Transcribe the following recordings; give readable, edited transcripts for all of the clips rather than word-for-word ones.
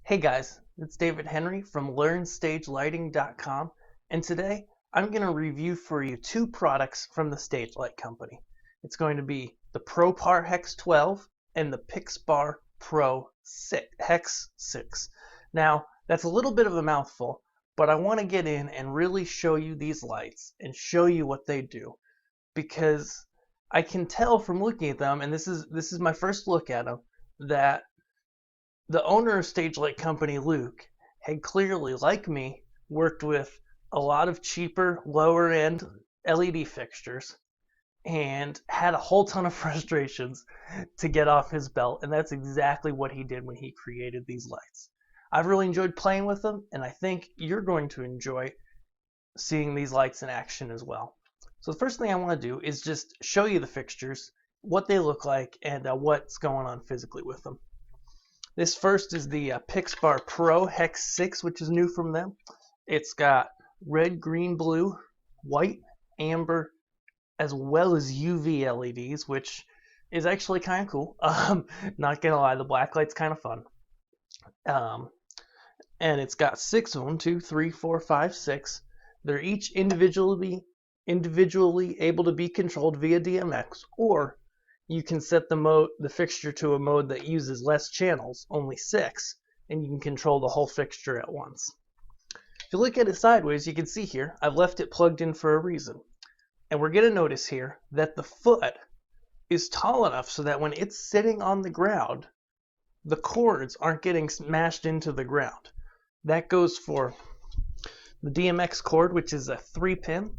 Hey guys, it's David Henry from LearnStageLighting.com, and today I'm going to review for you two products from the Stage Light Company. It's going to be the ProPar Hex 12 and the Pix Bar Pro Hex 6. Now, that's a little bit of a mouthful, but I want to get in and really show you these lights and show you what they do, because I can tell from looking at them, and this is my first look at them, that the owner of Stage Light Company, Luke, had clearly, like me, worked with a lot of cheaper, lower end LED fixtures and had a whole ton of frustrations to get off his belt, and that's exactly what he did when he created these lights. I've really enjoyed playing with them, and I think you're going to enjoy seeing these lights in action as well. So the first thing I want to do is just show you the fixtures, what they look like, and what's going on physically with them. This first is the Pix Bar Pro Hex 6, which is new from them. It's got red, green, blue, white, amber, as well as UV LEDs, which is actually kind of cool. Not gonna lie, the black light's kind of fun. And it's got 6 of them, 2, 3, 4, 5, 6. They're each individually able to be controlled via DMX, or you can set the fixture to a mode that uses less channels, only 6, and you can control the whole fixture at once. If you look at it sideways, you can see here, I've left it plugged in for a reason. And we're going to notice here that the foot is tall enough so that when it's sitting on the ground, the cords aren't getting smashed into the ground. That goes for the DMX cord, which is a 3-pin.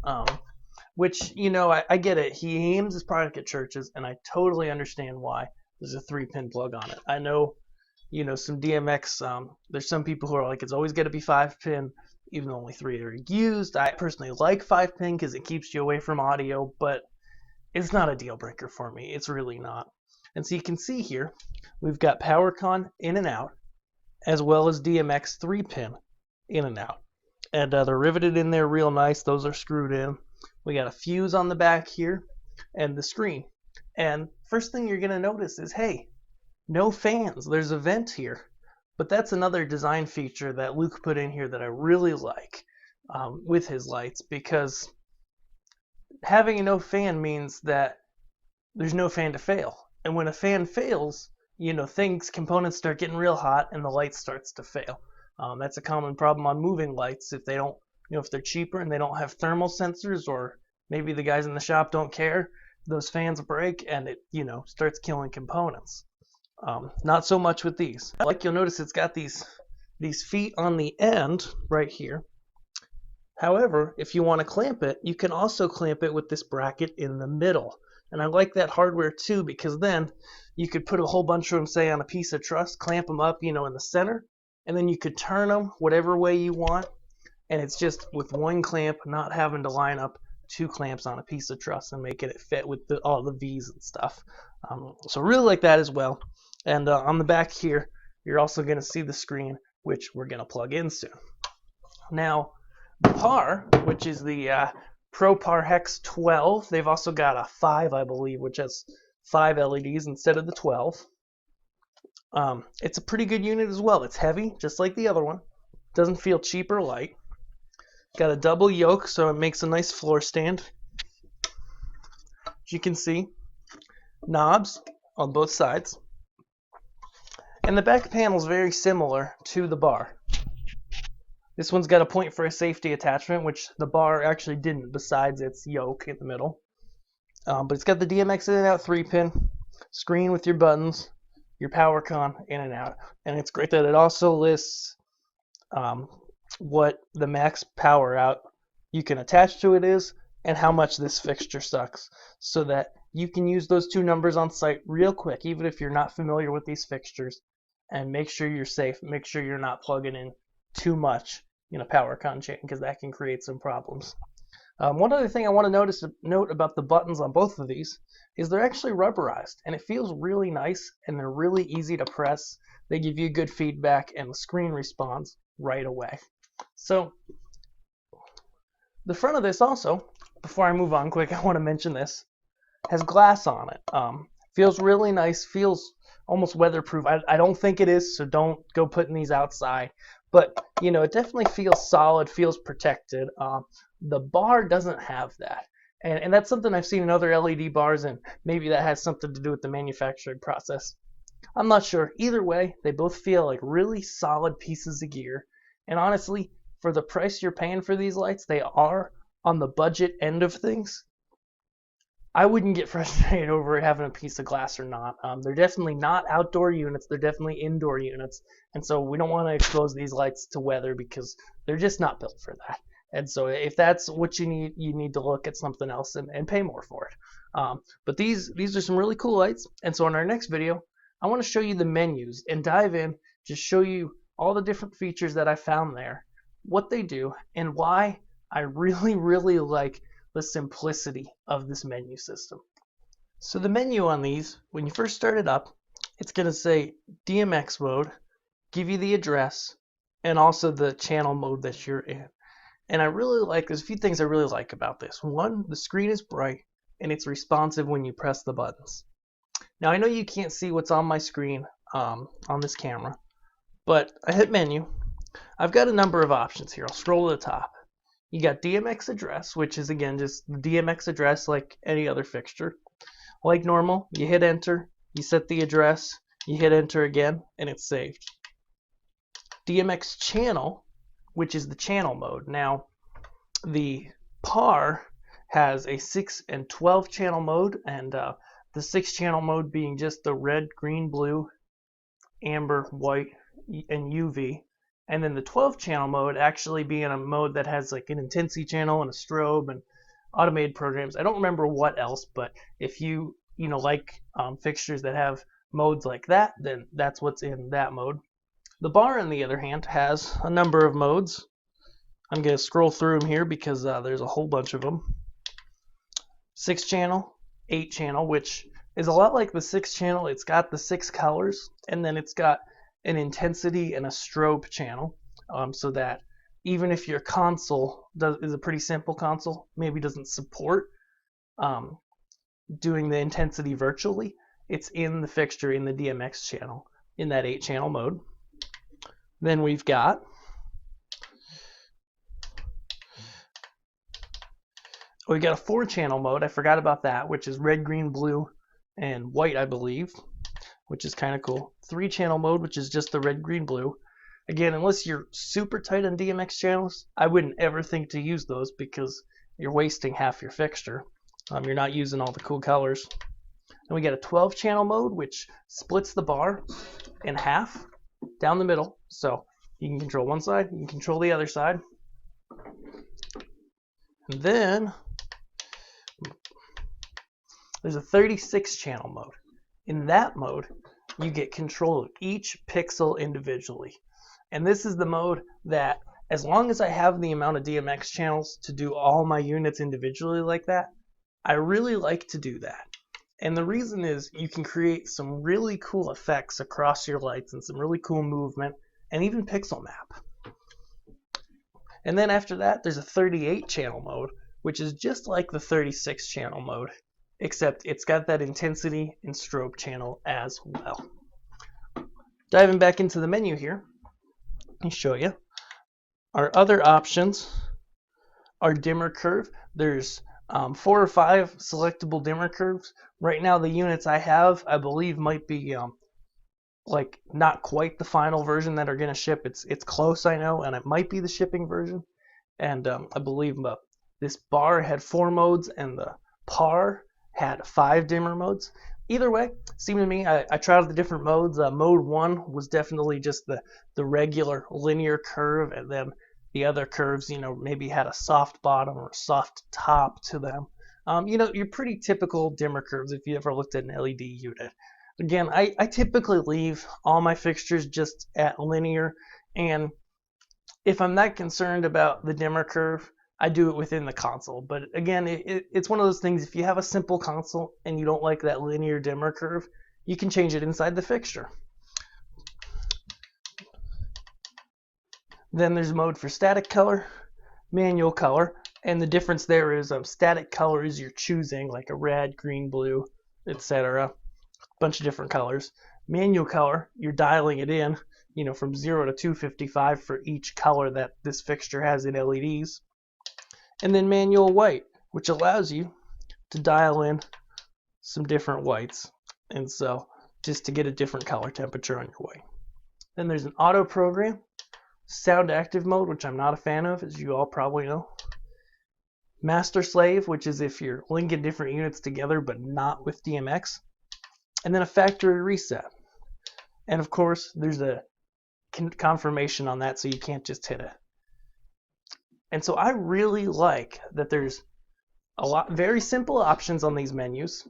Which, you know, I get it. He aims his product at churches, and I totally understand why there's a 3-pin plug on it. I know, you know, some DMX, there's some people who are like, it's always got to be 5-pin, even though only 3 are used. I personally like 5-pin because it keeps you away from audio, but it's not a deal breaker for me. It's really not. And so you can see here, we've got PowerCon in and out, as well as DMX 3-pin in and out. And they're riveted in there real nice. Those are screwed in. We got a fuse on the back here and the screen. And first thing you're going to notice is, hey, no fans. There's a vent here. But that's another design feature that Luke put in here that I really like with his lights, because having a no fan means that there's no fan to fail. And when a fan fails, you know, components start getting real hot and the light starts to fail. That's a common problem on moving lights if they don't, you know, if they're cheaper and they don't have thermal sensors, or maybe the guys in the shop don't care, those fans break and it, you know, starts killing components. Not so much with these. Like, you'll notice it's got these feet on the end right here. However, if you want to clamp it, you can also clamp it with this bracket in the middle. And I like that hardware too, because then you could put a whole bunch of them, say, on a piece of truss, clamp them up, you know, in the center, and then you could turn them whatever way you want. And it's just with one clamp, not having to line up 2 clamps on a piece of truss and making it fit with all the V's and stuff. So really like that as well. And on the back here, you're also going to see the screen, which we're going to plug in soon. Now, the Par, which is the ProPar Hex 12, they've also got a 5, I believe, which has 5 LEDs instead of the 12. It's a pretty good unit as well. It's heavy, just like the other one. Doesn't feel cheap or light. Got a double yoke, so it makes a nice floor stand. As you can see, knobs on both sides. And the back panel is very similar to the Bar. This one's got a point for a safety attachment, which the Bar actually didn't, besides its yoke in the middle. But it's got the DMX in and out 3-pin, screen with your buttons, your PowerCon in and out. And it's great that it also lists what the max power out you can attach to it is, and how much this fixture sucks, so that you can use those 2 numbers on site real quick, even if you're not familiar with these fixtures, and make sure you're safe. Make sure you're not plugging in too much in a PowerCon chain, because that can create some problems. One other thing I want to note about the buttons on both of these is they're actually rubberized, and it feels really nice, and they're really easy to press. They give you good feedback, and the screen responds right away. So the front of this also, before I move on quick, I want to mention this, has glass on it. Feels really nice, feels almost weatherproof. I don't think it is, so don't go putting these outside. But you know, it definitely feels solid, feels protected. The bar doesn't have that, and that's something I've seen in other LED bars, and maybe that has something to do with the manufacturing process. I'm not sure. Either way, they both feel like really solid pieces of gear. And honestly, for the price you're paying for these lights, they are on the budget end of things. I wouldn't get frustrated over having a piece of glass or not. They're definitely not outdoor units. They're definitely indoor units. And so we don't want to expose these lights to weather because they're just not built for that. And so if that's what you need to look at something else and pay more for it. But these are some really cool lights. And so in our next video, I want to show you the menus and dive in, just show you all the different features that I found there, what they do, and why I really, really like the simplicity of this menu system. So the menu on these, when you first start it up, it's going to say DMX mode, give you the address, and also the channel mode that you're in. And I really like, there's a few things I really like about this. One, the screen is bright and it's responsive when you press the buttons. Now I know you can't see what's on my screen on this camera, but I hit menu. I've got a number of options here. I'll scroll to the top. You got DMX address, which is again just the DMX address like any other fixture. Like normal, you hit enter, you set the address, you hit enter again, and it's saved. DMX channel, which is the channel mode. Now, the PAR has a 6 and 12 channel mode, and the 6 channel mode being just the red, green, blue, amber, white, and UV. And then the 12 channel mode actually being a mode that has like an intensity channel and a strobe and automated programs. I don't remember what else, but if you like fixtures that have modes like that, then that's what's in that mode. The bar, on the other hand, has a number of modes. I'm going to scroll through them here because there's a whole bunch of them. 6 channel, 8 channel, which is a lot like the 6 channel. It's got the 6 colors, and then it's got an intensity and a strobe channel, so that even if your console is a pretty simple console, maybe doesn't support doing the intensity virtually, it's in the fixture in the DMX channel in that 8 channel mode. Then we've got a 4 channel mode. I forgot about that, which is red, green, blue, and white, I believe, which is kind of cool. 3 channel mode, which is just the red, green, blue. Again, unless you're super tight on DMX channels, I wouldn't ever think to use those because you're wasting half your fixture. You're not using all the cool colors. And we got a 12 channel mode, which splits the bar in half down the middle. So you can control one side, you can control the other side. And then there's a 36 channel mode. In that mode, you get control of each pixel individually. And this is the mode that, as long as I have the amount of DMX channels to do all my units individually like that, I really like to do that. And the reason is you can create some really cool effects across your lights and some really cool movement and even pixel map. And then after that, there's a 38 channel mode, which is just like the 36 channel mode, except it's got that intensity and strobe channel as well. Diving back into the menu here, let me show you. Our other options are dimmer curve. There's 4 or 5 selectable dimmer curves. Right now the units I have, I believe, might be like not quite the final version that are going to ship. It's close, I know, and it might be the shipping version. And I believe this bar had 4 modes and the PAR had 5 dimmer modes. Either way, seemed to me, I tried out the different modes. Mode 1 was definitely just the regular linear curve, and then the other curves, maybe had a soft bottom or a soft top to them. Your pretty typical dimmer curves if you ever looked at an LED unit. Again, I typically leave all my fixtures just at linear, and if I'm not concerned about the dimmer curve, I do it within the console. But again, it's one of those things, if you have a simple console and you don't like that linear dimmer curve, you can change it inside the fixture. Then there's mode for static color, manual color, and the difference there is static color is you're choosing like a red, green, blue, etc. A bunch of different colors. Manual color, you're dialing it in, from 0 to 255 for each color that this fixture has in LEDs. And then manual white, which allows you to dial in some different whites. And so just to get a different color temperature on your white. Then there's an auto program, sound active mode, which I'm not a fan of, as you all probably know. Master slave, which is if you're linking different units together but not with DMX. And then a factory reset. And of course, there's a confirmation on that, so you can't just hit it. And so I really like that there's very simple options on these menus.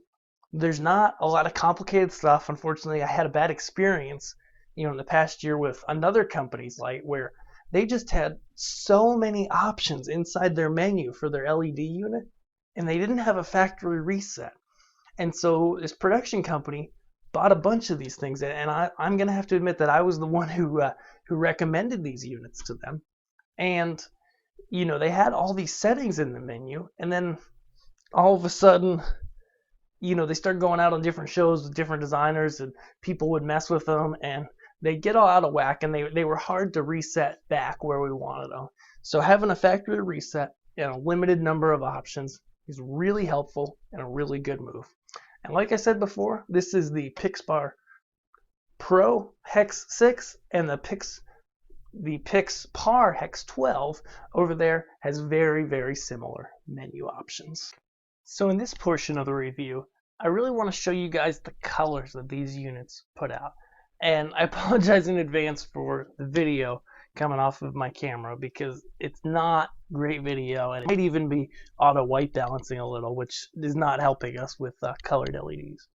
There's not a lot of complicated stuff. Unfortunately, I had a bad experience, in the past year with another company's light where they just had so many options inside their menu for their LED unit, and they didn't have a factory reset. And so this production company bought a bunch of these things, and I'm going to have to admit that I was the one who recommended these units to them. And, they had all these settings in the menu, and then all of a sudden, they started going out on different shows with different designers, and people would mess with them, and they get all out of whack, and they were hard to reset back where we wanted them. So having a factory reset and a limited number of options is really helpful and a really good move. And like I said before, this is the Pix Bar Pro Hex 6, and the Pix Par Hex 12 over there has very, very similar menu options. So in this portion of the review, I really want to show you guys the colors that these units put out. And I apologize in advance for the video coming off of my camera because it's not great video, and it might even be auto white balancing a little, which is not helping us with colored LEDs.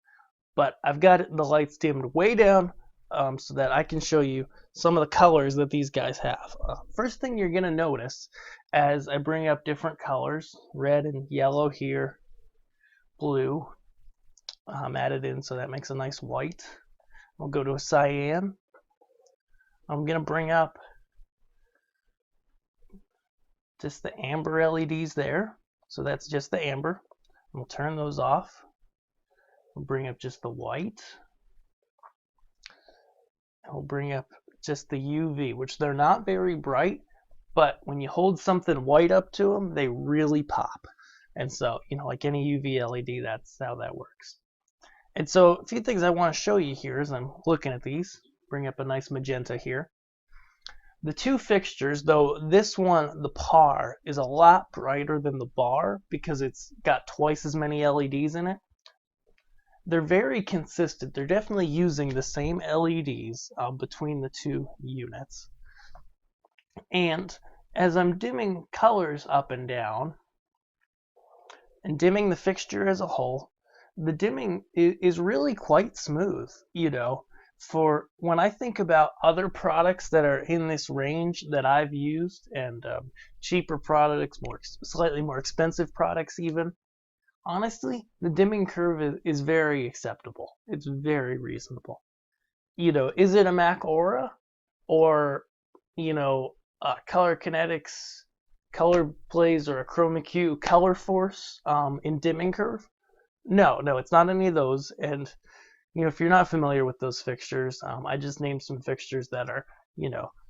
But I've got the lights dimmed way down so that I can show you some of the colors that these guys have. First thing you're going to notice as I bring up different colors, red and yellow here, blue added in, so that makes a nice white. I'll go to a cyan. I'm going to bring up just the amber LEDs there. So that's just the amber. We'll turn those off. We'll bring up just the white. And we'll bring up just the UV, which they're not very bright, but when you hold something white up to them, they really pop. And so, like any UV LED, that's how that works. And so a few things I want to show you here as I'm looking at these. Bring up a nice magenta here. The two fixtures, though this one, the Par, is a lot brighter than the Bar because it's got twice as many LEDs in it. They're very consistent. They're definitely using the same LEDs between the two units. And as I'm dimming colors up and down and dimming the fixture as a whole, the dimming is really quite smooth, For when I think about other products that are in this range that I've used, and cheaper products, slightly more expensive products even, honestly, the dimming curve is very acceptable. It's very reasonable. Is it a Mac Aura or, Color Kinetics, Color Blaze, or a Chroma Q Color Force in dimming curve? No, it's not any of those. And if you're not familiar with those fixtures, I just named some fixtures that are, $2,000,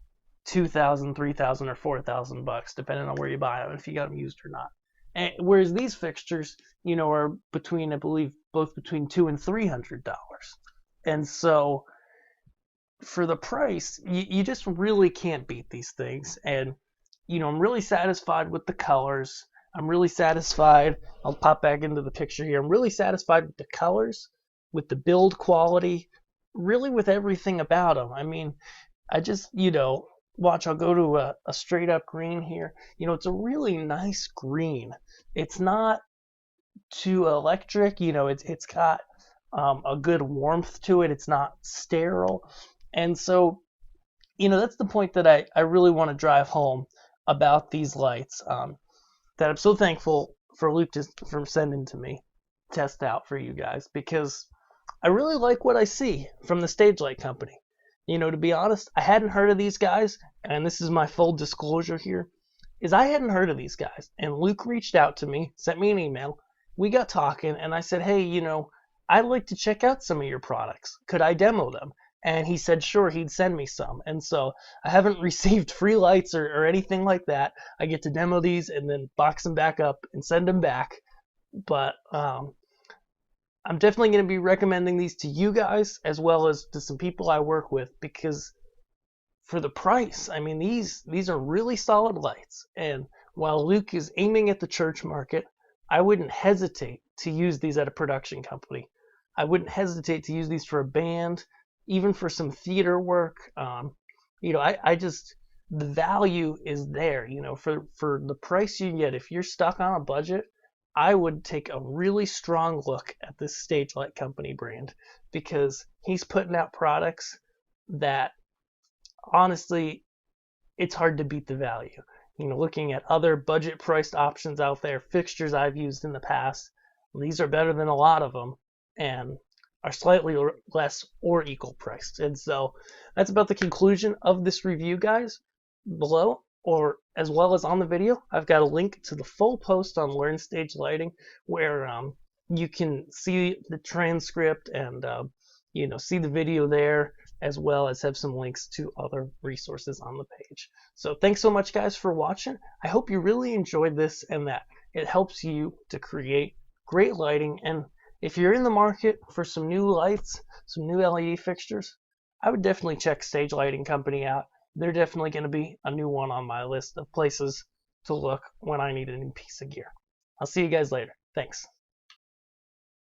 $3,000, or $4,000, depending on where you buy them, if you got them used or not. And whereas these fixtures, are between, I believe, both between $200 and $300. And so, for the price, you just really can't beat these things. And I'm really satisfied with the colors. I'm really satisfied. I'll pop back into the picture here. I'm really satisfied with the colors, with the build quality, really with everything about them. I mean, I just, watch, I'll go to a straight up green here. It's a really nice green. It's not too electric. It's got a good warmth to it. It's not sterile. And so, that's the point that I really want to drive home about these lights. That I'm so thankful for Luke for sending to me, test out for you guys, because I really like what I see from the Stage Light Company. To be honest, I hadn't heard of these guys, and this is my full disclosure here, is I hadn't heard of these guys. And Luke reached out to me, sent me an email. We got talking, and I said, hey, I'd like to check out some of your products. Could I demo them? And he said, sure, he'd send me some. And so I haven't received free lights or anything like that. I get to demo these and then box them back up and send them back. But I'm definitely going to be recommending these to you guys as well as to some people I work with, because for the price, I mean, these are really solid lights. And while Luke is aiming at the church market, I wouldn't hesitate to use these at a production company. I wouldn't hesitate to use these for a band, even for some theater work. I just, the value is there, for the price you get. If you're stuck on a budget, I would take a really strong look at this Stage Light Company brand, because he's putting out products that, honestly, it's hard to beat the value. Looking at other budget priced options out there, fixtures I've used in the past, these are better than a lot of them and are slightly less or equal priced. And so that's about the conclusion of this review, guys. Below, or as well as on the video, I've got a link to the full post on Learn Stage Lighting, where you can see the transcript and see the video there, as well as have some links to other resources on the page. So thanks so much, guys, for watching. I hope you really enjoyed this and that it helps you to create great lighting. And if you're in the market for some new lights, some new LED fixtures, I would definitely check Stage Lighting Company out. They're definitely going to be a new one on my list of places to look when I need a new piece of gear. I'll see you guys later. Thanks.